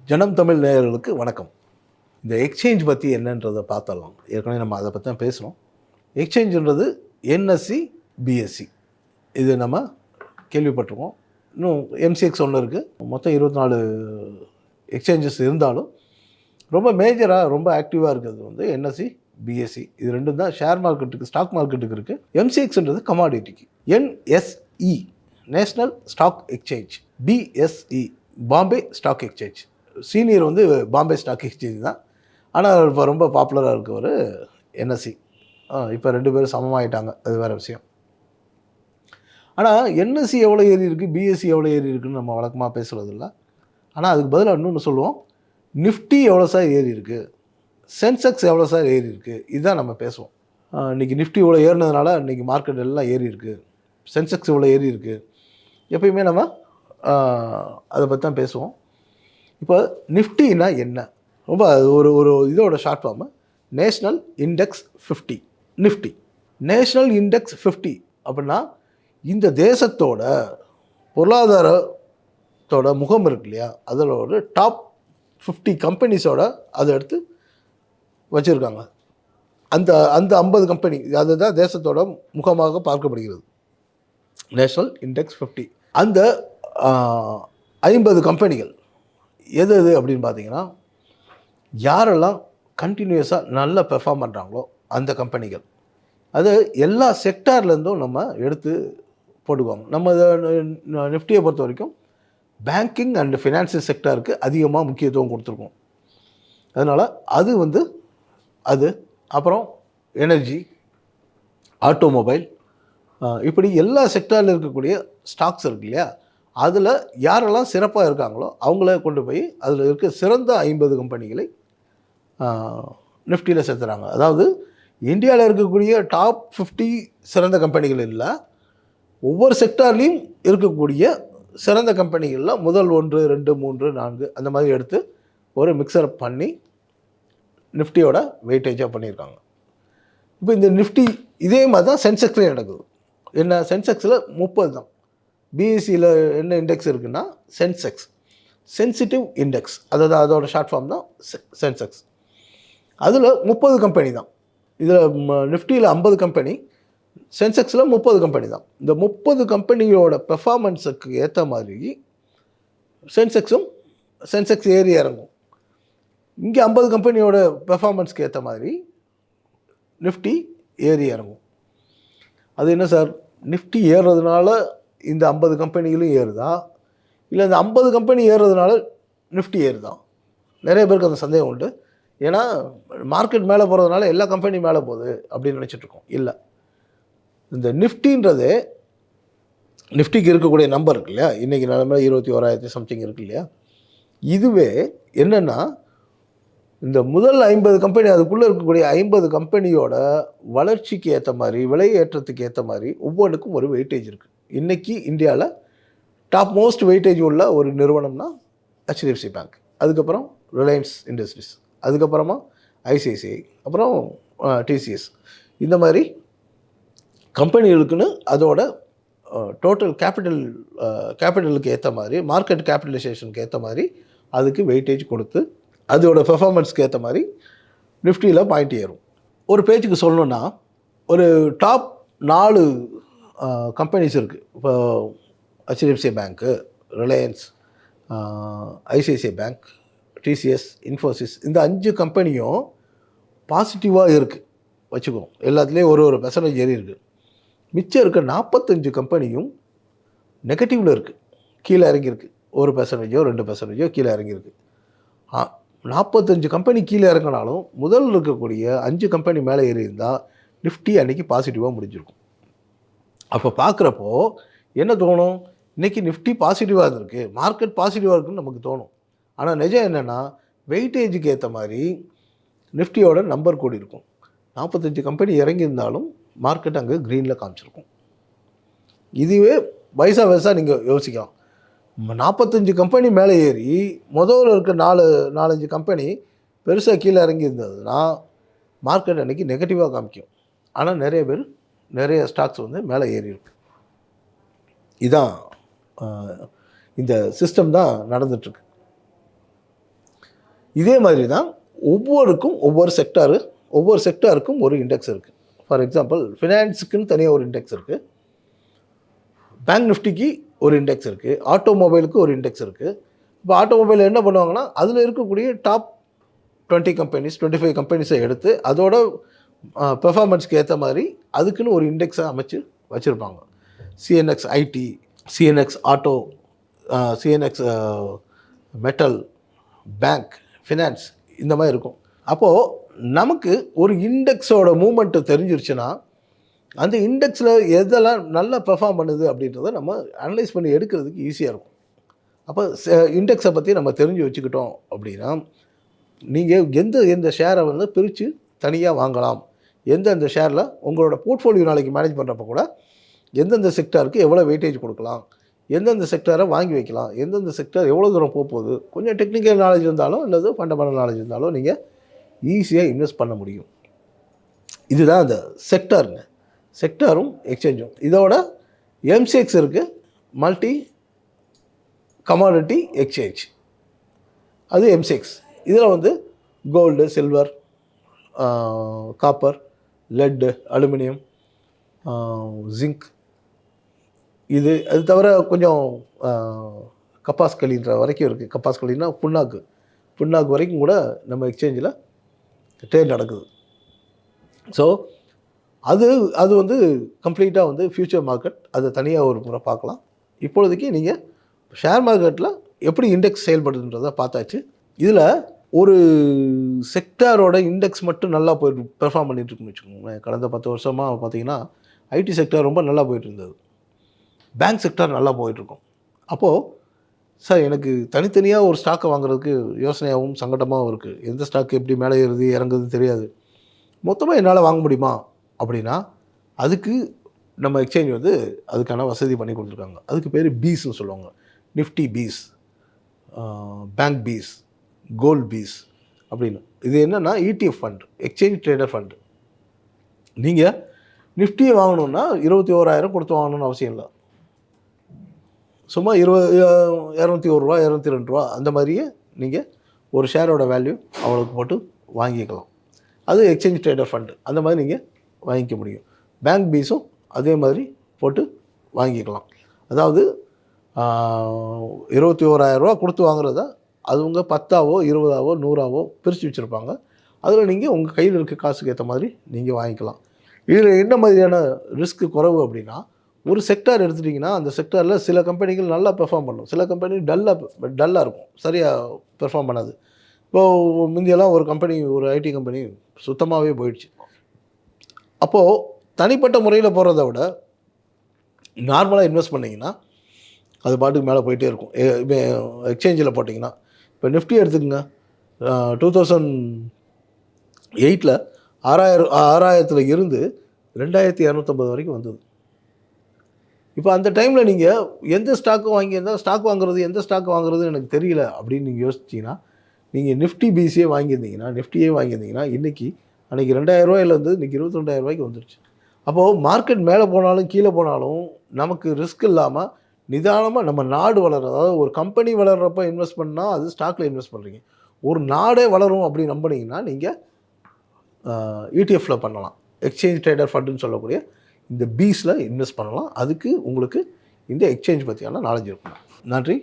ஜனம் தமிழ் நேயர்களுக்கு வணக்கம். இந்த எக்ஸ்சேஞ்ச் பற்றி என்னன்றதை பார்த்தலாம். ஏற்கனவே நம்ம அதை பற்றி தான் பேசுகிறோம். எக்ஸ்சேஞ்சுன்றது என்எஸ்சி, பிஎஸ்சி இது நம்ம கேள்விப்பட்டிருக்கோம். இன்னும் எம்சிஎக்ஸ் ஒன்று இருக்குது. மொத்தம் 24 எக்ஸ்சேஞ்சஸ் இருந்தாலும் ரொம்ப மேஜராக ரொம்ப ஆக்டிவாக இருக்கிறது வந்து என்எஸ்சி, பிஎஸ்சி இது ரெண்டும் தான் ஷேர் மார்க்கெட்டுக்கு, ஸ்டாக் மார்க்கெட்டுக்கு இருக்குது. எம்சிஎக்ஸ்ன்றது கமாடிட்டிக்கு. NSE national stock exchange, BSE Bombay stock exchange. Senior வந்து பாம்பே ஸ்டாக் எக்ஸ்சேஞ்ச் தான். ஆனால் இப்போ ரொம்ப பாப்புலராக இருக்கவர் என்எஸ்சி. இப்போ 2 பேரும் சமமாகிட்டாங்க, அது வேறு விஷயம். ஆனால் என்எஸ்சி எவ்வளோ ஏறி இருக்குது, பிஎஸ்சி எவ்வளோ ஏறி இருக்குதுன்னு நம்ம வழக்கமாக பேசுகிறதில்ல. ஆனால் அதுக்கு பதிலாக இன்னொன்று சொல்லுவோம், நிஃப்டி எவ்வளோ சார் ஏறி இருக்குது, சென்செக்ஸ் எவ்வளோ சார் ஏறி இருக்குது, இதுதான் நம்ம பேசுவோம். இன்றைக்கி நிஃப்டி இவ்வளோ ஏறினதுனால இன்றைக்கி மார்க்கெட் எல்லாம் ஏறி இருக்குது, சென்செக்ஸ் இவ்வளோ ஏறி இருக்குது, எப்பயுமே நம்ம அதை பற்றி தான் பேசுவோம். இப்போ நிஃப்டினா என்ன, ரொம்ப ஒரு ஒரு இதோட short form national index 50. Nifty national index 50 அப்படின்னா இந்த தேசத்தோட பொருளாதாரத்தோட முகம் இருக்கு இல்லையா, அதில் ஒரு டாப் 50 கம்பெனிஸோட அதை எடுத்து வச்சுருக்காங்க. அந்த அந்த 50 கம்பெனி அதுதான் தேசத்தோட முகமாக பார்க்கப்படுகிறது, நேஷ்னல் இண்டெக்ஸ் 50. அந்த 50 கம்பெனிகள் எது எது அப்படின்னு பார்த்தீங்கன்னா, யாரெல்லாம் கண்டினியூஸாக நல்லா பெர்ஃபார்ம் பண்ணுறாங்களோ அந்த கம்பெனிகள். அது எல்லா செக்டார்லேருந்தும் நம்ம எடுத்து போட்டுக்குவாங்க. நம்ம நிஃப்டியை பொறுத்த வரைக்கும் பேங்கிங் அண்ட் ஃபினான்சியல் செக்டாருக்கு அதிகமாக முக்கியத்துவம் கொடுத்துருக்கோம். அதனால் அது வந்து அது அப்புறம் எனர்ஜி, ஆட்டோமொபைல், இப்படி எல்லா செக்டாரில் இருக்கக்கூடிய ஸ்டாக்ஸ் இருக்கு இல்லையா, அதில் யாரெல்லாம் சிறப்பாக இருக்காங்களோ அவங்கள கொண்டு போய் அதில் இருக்க சிறந்த 50 கம்பெனிகளை நிஃப்டியில் சேர்த்துறாங்க. அதாவது இந்தியாவில் இருக்கக்கூடிய டாப் 50 சிறந்த கம்பெனிகள் இல்லை, ஒவ்வொரு செக்டார்லேயும் இருக்கக்கூடிய சிறந்த கம்பெனிகளில் முதல் 1, 2, 3, 4 அந்த மாதிரி எடுத்து ஒரு மிக்சர் பண்ணி நிஃப்டியோட வெயிட்டேஜாக பண்ணியிருக்காங்க. இப்போ இந்த நிஃப்டி இதே மாதிரி தான் சென்செக்ஸ்லேயும் நடக்குது. என்ன, சென்செக்ஸில் 30 தான். பிஎஸ்சியில் என்ன இண்டெக்ஸ் இருக்குன்னா சென்செக்ஸ், சென்சிட்டிவ் இண்டெக்ஸ், அதாவது அதோட ஷார்ட் ஃபார்ம் தான் சென்செக்ஸ். அதில் 30 கம்பெனி தான். இதில் நிஃப்டியில் 50 கம்பெனி, சென்செக்ஸில் 30 கம்பெனி தான். இந்த 30 கம்பெனியோட பெர்ஃபார்மன்ஸுக்கு ஏற்ற மாதிரி சென்செக்ஸ் ஏறி இறங்கும். இங்கே 50 கம்பெனியோட பெர்ஃபார்மன்ஸ்க்கு ஏற்ற மாதிரி நிஃப்டி ஏறி இறங்கும். அது என்ன சார், நிஃப்டி ஏறுறதுனால இந்த 50 கம்பெனிகளும் ஏறுதா, இல்லை இந்த 50 கம்பெனி ஏறுறதுனால நிஃப்டி ஏறுதா? நிறைய பேருக்கு அந்த சந்தேகம் உண்டு. ஏன்னா மார்க்கெட் மேலே போகிறதுனால எல்லா கம்பெனி மேலே போகுது அப்படின்னு நினச்சிட்ருக்கோம். இல்லை, இந்த நிஃப்டின்றது, நிஃப்டிக்கு இருக்கக்கூடிய நம்பர் இருக்கு இல்லையா, இன்றைக்கி நிலமையில 21,000 சம்திங் இருக்கு இல்லையா, இதுவே என்னென்னா இந்த முதல் 50 கம்பெனி, அதுக்குள்ளே இருக்கக்கூடிய 50 கம்பெனியோட வளர்ச்சிக்கு ஏற்ற மாதிரி, விலை ஏற்றத்துக்கு ஏற்ற மாதிரி ஒவ்வொன்றுக்கும் ஒரு வெயிட்டேஜ் இருக்குது. இன்றைக்கி இந்தியாவில் டாப் மோஸ்ட் வெயிட்டேஜ் உள்ள ஒரு நிறுவனம்னா ஹெச்டிஎஃப்சி பேங்க், அதுக்கப்புறம் ரிலையன்ஸ் இண்டஸ்ட்ரீஸ், அதுக்கப்புறமா ஐசிஐசிஐ, அப்புறம் டிசிஎஸ். இந்த மாதிரி கம்பெனிகளுக்குன்னு அதோட டோட்டல் கேபிட்டலுக்கு ஏற்ற மாதிரி, மார்க்கெட் கேபிட்டலைசேஷனுக்கு ஏற்ற மாதிரி அதுக்கு வெயிட்டேஜ் கொடுத்து அதோட பெர்ஃபார்மன்ஸ்க்கு ஏற்ற மாதிரி நிஃப்டியில் பாயிண்ட் ஏறும். ஒரு பேஜுக்கு சொல்லணுன்னா ஒரு டாப் 4 கம்பெனிஸ் இருக்குது. இப்போ HDFC bank, Reliance, ICICI bank, TCS, Infosys, இந்த 5 கம்பெனியும் பாசிட்டிவாக இருக்குது வச்சுக்குவோம். எல்லாத்துலேயும் ஒரு பெர்சன்டேஜ் ஏறி இருக்குது. மிச்சம் இருக்க 45 கம்பெனியும் நெகட்டிவில் இருக்குது, கீழே இறங்கியிருக்கு. 1%, 2% கீழே இறங்கியிருக்கு. 45 கம்பெனி கீழே இறங்கினாலும் முதல் இருக்கக்கூடிய 5 கம்பெனி மேலே ஏறி இருந்தால் நிஃப்டி அன்றைக்கி பாசிட்டிவாக முடிஞ்சிருக்கும். அப்போ பார்க்குறப்போ என்ன தோணும், இன்றைக்கி நிஃப்டி பாசிட்டிவாக இருந்திருக்கு, மார்க்கெட் பாசிட்டிவாக இருக்குன்னு நமக்கு தோணும். ஆனால் நிஜம் என்னென்னா வெயிட்டேஜுக்கு ஏற்ற மாதிரி நிஃப்டியோட நம்பர் கூடி இருக்கும். 45 கம்பெனி இறங்கியிருந்தாலும் மார்க்கெட் அங்கே க்ரீனில் காமிச்சிருக்கும். இதுவே வயசாக நீங்கள் யோசிக்கலாம். 45 கம்பெனி மேலே ஏறி முதல்ல இருக்க 4-5 கம்பெனி பெருசாக கீழே இறங்கி இருந்ததுன்னா மார்க்கெட் அன்றைக்கி நெகட்டிவாக காமிக்கும். ஆனால் நிறைய ஸ்டாக்ஸ் வந்து மேலே ஏறி இருக்கு. இதான் இந்த சிஸ்டம் தான் நடந்துகிட்ருக்கு. இதே மாதிரி தான் ஒவ்வொரு செக்டாருக்கும் ஒரு இண்டெக்ஸ் இருக்குது. ஃபார் எக்ஸாம்பிள் ஃபினான்ஸுக்குன்னு தனியாக ஒரு இண்டெக்ஸ் இருக்குது, பேங்க் நிஃப்டிக்கு ஒரு இண்டெக்ஸ் இருக்குது, ஆட்டோமொபைலுக்கு ஒரு இண்டெக்ஸ் இருக்குது. இப்போ ஆட்டோமொபைல் என்ன பண்ணுவாங்கன்னா அதில் இருக்கக்கூடிய டாப் 20 கம்பெனிஸ் 25 கம்பெனிஸை எடுத்து அதோட பெர்ஃபார்மன்ஸ்க்கு ஏற்ற மாதிரி அதுக்குன்னு ஒரு இண்டெக்ஸை அமைச்சு வச்சுருப்பாங்க. CNX IT, CNX auto, CNX metal, bank, finance, இந்த மாதிரி இருக்கும். அப்போது நமக்கு ஒரு இண்டெக்ஸோட மூமெண்ட்டு தெரிஞ்சிருச்சுன்னா அந்த இண்டெக்ஸில் எதெல்லாம் நல்லா பெர்ஃபார்ம் பண்ணுது அப்படின்றத நம்ம அனலைஸ் பண்ணி எடுக்கிறதுக்கு ஈஸியாக இருக்கும். அப்போ இண்டெக்ஸை பற்றி நம்ம தெரிஞ்சு வச்சுக்கிட்டோம் அப்படின்னா நீங்கள் எந்த ஷேரை வந்து பிரித்து தனியாக வாங்கலாம், எந்தெந்த ஷேரில் உங்களோட போர்ட்ஃபோலியோ நாளைக்கு மேனேஜ் பண்ணுறப்ப கூட எந்தெந்த செக்டாருக்கு எவ்வளோ வெயிட்டேஜ் கொடுக்கலாம், எந்தெந்த செக்டாரை வாங்கி வைக்கலாம், எந்தெந்த செக்டார் எவ்வளோ தூரம் போகுது, கொஞ்சம் டெக்னிக்கல் நாலேஜ் இருந்தாலும் அல்லது ஃபண்டமெண்டல் நாலேஜ் இருந்தாலும் நீங்கள் ஈஸியாக இன்வெஸ்ட் பண்ண முடியும். இதுதான் அந்த செக்டாரும் எக்ஸ்சேஞ்சும். இதோட எம்சிஎக்ஸ் இருக்குது, மல்டி கமாடிட்டி எக்ஸ்சேஞ்ச், அது எம்சிஎக்ஸ். இதில் வந்து gold, silver, copper, lead, aluminium, zinc, அது தவிர கொஞ்சம் கப்பாஸ்களின்ற வரைக்கும் இருக்குது. கப்பாஸ்களின்னா புண்ணாக்கு வரைக்கும் கூட நம்ம எக்ஸ்சேஞ்சில் ட்ரேட் நடக்குது. ஸோ அது வந்து கம்ப்ளீட்டாக வந்து ஃப்யூச்சர் மார்க்கெட், அதை தனியாக ஒரு முறை பார்க்கலாம். இப்பொழுதைக்கு நீங்கள் ஷேர் மார்க்கெட்டில் எப்படி இண்டெக்ஸ் செயல்படுதுன்றதை பார்த்தாச்சு. இதில் ஒரு செக்டாரோட இண்டெக்ஸ் மட்டும் நல்லா பெர்ஃபார்ம் பண்ணிகிட்ருக்குன்னு வச்சுக்கோங்களேன். கடந்த 10 வருஷமாக பார்த்தீங்கன்னா ஐடி செக்டார் ரொம்ப நல்லா போயிட்டு இருந்தது, பேங்க் செக்டார் நல்லா போயிட்டுருக்கும். அப்போது சார் எனக்கு தனித்தனியாக ஒரு ஸ்டாக்கை வாங்குறதுக்கு யோசனையாகவும் சங்கடமாகவும் இருக்குது, எந்த ஸ்டாக்கு எப்படி மேலே ஏறுது இறங்குதுன்னு தெரியாது, மொத்தமாக என்னால் வாங்க முடியுமா அப்படின்னா அதுக்கு நம்ம எக்ஸ்சேஞ்ச் வந்து அதுக்கான வசதி பண்ணி கொடுத்துருக்காங்க. அதுக்கு பேர் பீஸ்ன்னு சொல்லுவாங்க. Nifty BeES, bank BeES, gold BeES அப்படின்னு. இது என்னென்னா ETF fund, exchange traded fund. நீங்கள் நிஃப்டியை வாங்கணுன்னா 21,000 கொடுத்து வாங்கணும்னு அவசியம் இல்லை. சும்மா 201 ரூபா 202 ரூபா அந்த மாதிரியே நீங்கள் ஒரு ஷேரோட வேல்யூ அவ்வளோக்கு போட்டு வாங்கிக்கலாம். அது எக்ஸ்சேஞ்ச் ட்ரேடர் ஃபண்டு, அந்த மாதிரி நீங்கள் வாங்கிக்க முடியும். பேங்க் பீஸும் அதே மாதிரி போட்டு வாங்கிக்கலாம். அதாவது 21,000 ரூபா கொடுத்து வாங்குறத அதுவங்க 10ஆவோ 20ஆவோ 100ஆவோ பிரித்து வச்சுருப்பாங்க. அதில் நீங்கள் உங்கள் கையில் இருக்க காசுக்கு ஏற்ற மாதிரி நீங்கள் வாங்கிக்கலாம். இதில் என்ன மாதிரியான ரிஸ்க்கு குறைவு அப்படின்னா, ஒரு செக்டார் எடுத்துட்டிங்கன்னா அந்த செக்டாரில் சில கம்பெனிகள் நல்லா பெர்ஃபார்ம் பண்ணும், சில கம்பெனி டல்லாக இருக்கும், சரியாக பெர்ஃபார்ம் பண்ணாது. இப்போது முந்தியெல்லாம் ஒரு ஐடி கம்பெனி சுத்தமாகவே போயிடுச்சு. அப்போது தனிப்பட்ட முறையில் போகிறத விட நார்மலாக இன்வெஸ்ட் பண்ணிங்கன்னா அது பாட்டுக்கு மேலே போயிட்டே இருக்கும். எக்ஸ்சேஞ்சில் போட்டிங்கன்னா இப்போ நிஃப்டி எடுத்துக்கோங்க, 2008 6,000 இருந்து 2,250 வரைக்கும் வந்தது. இப்போ அந்த டைமில் நீங்கள் எந்த ஸ்டாக்கு வாங்கியிருந்தால் ஸ்டாக் வாங்குறது எனக்கு தெரியல அப்படின்னு நீங்கள் யோசிச்சிங்கன்னா, நீங்கள் நிஃப்டியே வாங்கியிருந்தீங்கன்னா இன்றைக்கி அன்றைக்கி 2,000 ரூபாயிலேருந்து இன்றைக்கி 22,000 ரூபாய்க்கு வந்துருச்சு. அப்போது மார்க்கெட் மேலே போனாலும் கீழே போனாலும் நமக்கு ரிஸ்க் இல்லாமல் நிதானமாக நம்ம நாடு வளர்கிற, அதாவது ஒரு கம்பெனி வளர்கிறப்ப இன்வெஸ்ட் பண்ணால் அது ஸ்டாக்கில் இன்வெஸ்ட் பண்ணுறீங்க. ஒரு நாடே வளரும் அப்படின்னு நம்பினீங்கன்னா நீங்கள் இடிஎஃப்பில் பண்ணலாம். எக்ஸ்சேஞ்ச் ட்ரேடர் ஃபண்டுன்னு சொல்லக்கூடிய இந்த பீஸில் இன்வெஸ்ட் பண்ணலாம். அதுக்கு உங்களுக்கு இந்த எக்ஸ்சேஞ்ச் பற்றியான நாலேஜ் இருக்கணும். நன்றி.